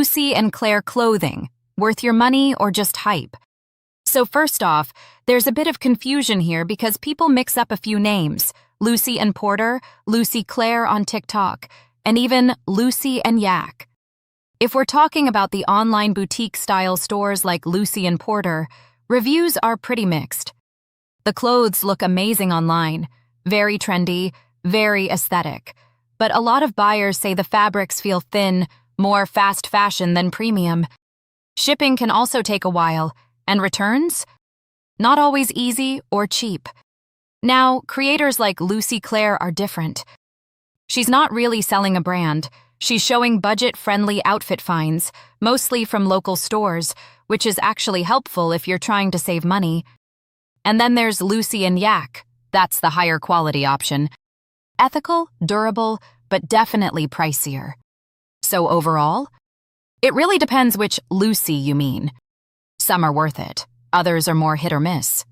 Lucy and Claire clothing, worth your money or just hype? So first off, there's a bit of confusion here because people mix up a few names, Lucy and Porter, Lucy Claire on TikTok, and even Lucy and Yak. If we're talking about the online boutique-style stores like Lucy and Porter, reviews are pretty mixed. The clothes look amazing online, very trendy, very aesthetic, but a lot of buyers say the fabrics feel thin, more fast fashion than premium. Shipping can also take a while, and returns? Not always easy or cheap. Now, creators like Lucy Claire are different. She's not really selling a brand. She's showing budget-friendly outfit finds, mostly from local stores, which is actually helpful if you're trying to save money. And then there's Lucy and Yak. That's the higher quality option. Ethical, durable, but definitely pricier. So overall, it really depends which Lucy you mean. Some are worth it, others are more hit or miss.